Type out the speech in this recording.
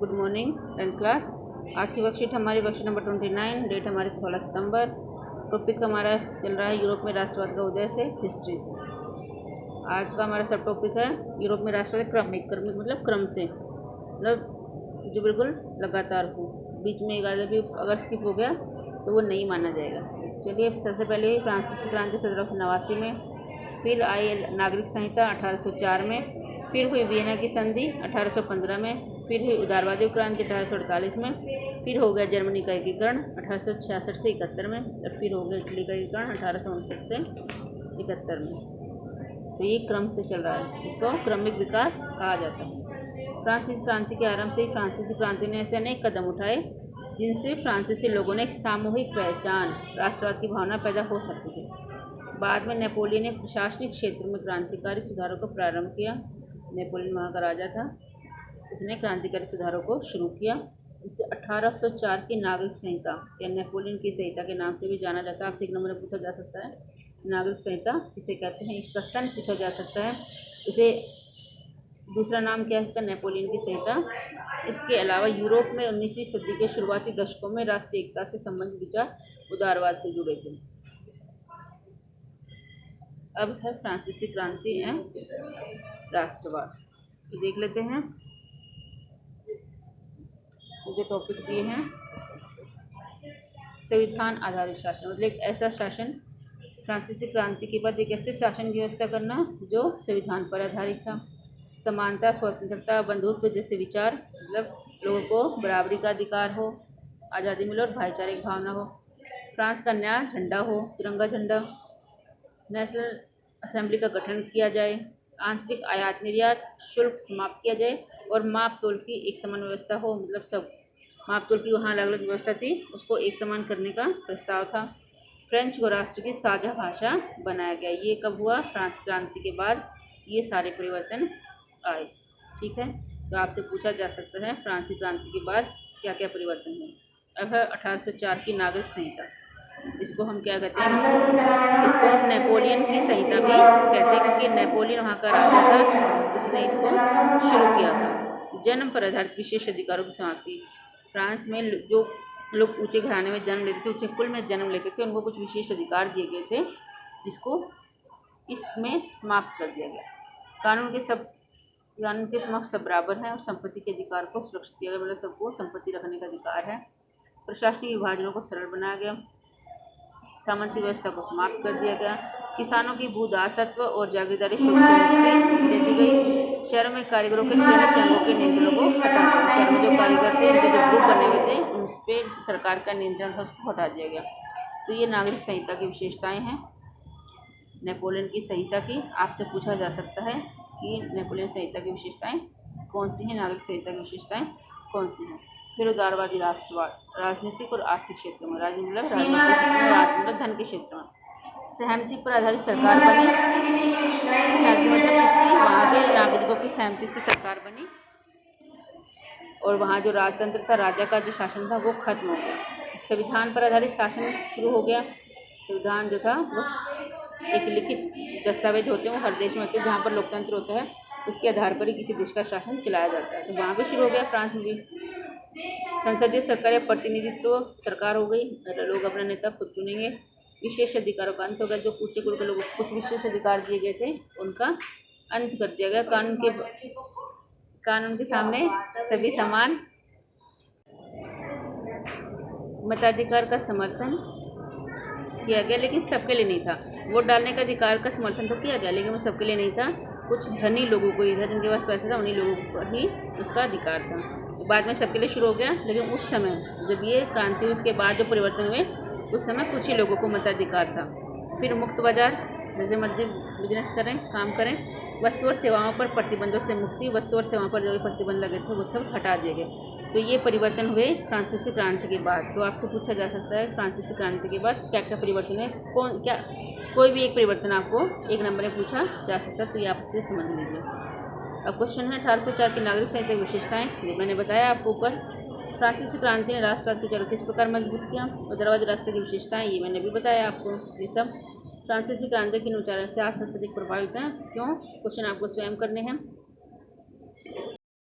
Good morning 10th class. आज की worksheet हमारी वर्कशीट नंबर 29, डेट हमारी 16 सितंबर। टॉपिक हमारा चल रहा है यूरोप में राष्ट्रवाद का उदय से हिस्ट्री से। आज का हमारा सब टॉपिक है यूरोप में राष्ट्रवाद क्रमिक मतलब क्रम से, मतलब जो बिल्कुल लगातार हो, बीच में एक आधा भी अगर स्किप हो गया तो वो नहीं माना जाएगा। चलिए, सबसे पहले फ्रांसीसी क्रांति 1789 में, फिर आई नागरिक संहिता 1804 में, फिर हुई वियना की संधि 1815 में, फिर हुई उदारवादी क्रांति 1848 में, फिर हो गया जर्मनी का एकीकरण 1866 से 71 में, और फिर हो गया इटली का एकीकरण 1859 से 71 में। तो ये क्रम से चल रहा है, इसको क्रमिक विकास कहा जाता है। फ्रांसीसी क्रांति के आरंभ से ही फ्रांसीसी क्रांति ने ऐसे अनेक कदम उठाए जिनसे फ्रांसीसी लोगों ने एक सामूहिक पहचान, राष्ट्रवाद की भावना पैदा हो सकती थी। बाद में नेपोलियन ने प्रशासनिक क्षेत्र में क्रांतिकारी सुधारों को प्रारंभ किया। नेपोलियन वहाँ का राजा था, उसने क्रांतिकारी सुधारों को शुरू किया। इससे 1804 की नागरिक संहिता या नेपोलियन की संहिता के नाम से भी जाना जाता है। आपसे एक नंबर में पूछा जा सकता है, नागरिक संहिता किसे कहते हैं, इसका सन पूछा जा सकता है। इसे दूसरा नाम क्या है इसका, नेपोलियन की संहिता। इसके अलावा यूरोप में 19वीं सदी के शुरुआती दशकों में राष्ट्रीय एकता से संबंधित विचार उदारवाद से जुड़े थे। अब है फ्रांसीसी क्रांति एवं राष्ट्रवाद, तो देख लेते हैं जो टॉपिक दिए हैं। संविधान आधारित शासन, मतलब एक ऐसा शासन, फ्रांसीसी क्रांति के बाद एक ऐसे शासन की व्यवस्था करना जो संविधान पर आधारित था। समानता, स्वतंत्रता, बंधुत्व जैसे विचार, मतलब लोगों को बराबरी का अधिकार हो, आज़ादी मिले और भाईचारे की भावना हो। फ्रांस का नया झंडा हो, तिरंगा झंडा। नेशनल असेंबली का गठन किया जाए। आंतरिक आयात निर्यात शुल्क समाप्त किया जाए और माप तोल की एक समान व्यवस्था हो, मतलब सब माप तोल की वहाँ अलग अलग व्यवस्था थी, उसको एक समान करने का प्रस्ताव था। फ्रेंच को राष्ट्र की साझा भाषा बनाया गया। ये कब हुआ, फ्रांस क्रांति के बाद ये सारे परिवर्तन आए। ठीक है, तो आपसे पूछा जा सकता है फ्रांसीसी क्रांति के बाद क्या क्या परिवर्तन हुए। अब है 1804 की नागरिक संहिता, इसको हम क्या कहते हैं, इसको हम नेपोलियन की संहिता भी कहते हैं, क्योंकि नेपोलियन वहाँ का राजा था, उसने इसको शुरू किया था। जन्म पर आधारित विशेष अधिकारों की समाप्ति। फ्रांस में जो लोग ऊंचे घराने में जन्म लेते थे, ऊंचे कुल में जन्म लेते थे, उनको कुछ विशेष अधिकार दिए गए थे, जिसको इसमें समाप्त कर दिया गया। कानून के समक्ष सब बराबर हैं और संपत्ति के अधिकार को सुरक्षित किया गया, मतलब सबको संपत्ति रखने का अधिकार है। प्रशासनिक विभाजनों को सरल बनाया गया। सामंती व्यवस्था को समाप्त कर दिया गया। किसानों की भूदासत्व और जागीरदारी शुल्क से मुक्ति दे दी गई। शहरों में कारीगरों के श्रेणी संघों के नियंत्रणों को हटा दिया गया। शहरों में जो कारीगर थे, उनके जो ग्रुप बने हुए थे, उन पर सरकार का नियंत्रण था, उसको हटा दिया गया। तो ये नागरिक संहिता की विशेषताएं हैं नेपोलियन की संहिता की। आपसे पूछा जा सकता है कि नेपोलियन संहिता की विशेषताएं कौन सी हैं, नागरिक संहिता की विशेषताएं कौन सी हैं। फिर उदारवादी राष्ट्रवाद, राजनीतिक और आर्थिक क्षेत्र में, राजनीतिक मतलब धन के क्षेत्र में। सहमति पर आधारित सरकार बनी। सहमति मतलब किसकी, वहाँ के नागरिकों की सहमति से सरकार बनी, और वहाँ जो राजतंत्र था, राजा का जो शासन था, वो खत्म हो गया। संविधान पर आधारित शासन शुरू हो गया। संविधान जो था वो एक लिखित दस्तावेज होते हैं, वो हर देश में होते हैं। जहाँ पर लोकतंत्र होता है उसके आधार पर ही किसी देश का शासन चलाया जाता है, तो वहाँ भी शुरू हो गया फ्रांस में भी। संसदीय सरकार या प्रतिनिधित्व सरकार हो गई, लोग अपना नेता खुद चुनेंगे। विशेष अधिकारों का अंत हो गया, जो ऊंचे कुल के लोगों को कुछ विशेष अधिकार दिए गए थे, उनका अंत कर दिया गया। कानून के सामने सभी समान। मताधिकार का समर्थन किया गया, लेकिन सबके लिए नहीं था। वोट डालने का अधिकार का समर्थन तो किया गया, लेकिन वो सबके लिए नहीं था। कुछ धनी लोगों को ही था, जिनके पास पैसा था, उन्हीं लोगों को ही उसका अधिकार था। तो बाद में सबके लिए शुरू हो गया, लेकिन उस समय जब ये क्रांति, उसके बाद जो परिवर्तन हुए, उस समय कुछ ही लोगों को मताधिकार था। फिर मुक्त बाजार, जैसे मर्जी बिजनेस करें, काम करें। वस्तु और सेवाओं पर प्रतिबंधों से मुक्ति, वस्तु और सेवाओं पर जो भी प्रतिबंध लगे थे वो सब हटा दिए गए। तो ये परिवर्तन हुए फ्रांसीसी क्रांति के बाद। तो आपसे पूछा जा सकता है फ्रांसीसी क्रांति के बाद क्या क्या परिवर्तन है, कोई भी एक परिवर्तन आपको एक नंबर में पूछा जा सकता है, तो ये आप इसे समझ लीजिए। अब क्वेश्चन है 1804 की नागरिक संहिता की विशेषताएं, ये मैंने बताया आपको ऊपर। फ्रांसीसी क्रांति ने राष्ट्रवाद के विचारों किस प्रकार मजबूत किया। उदारवादी राष्ट्र की विशेषताएं, ये मैंने भी बताया आपको। ये सब फ्रांसीसी क्रांति के विचारों से आप सबसे अधिक प्रभावित हैं, क्यों, क्वेश्चन आपको स्वयं करने हैं।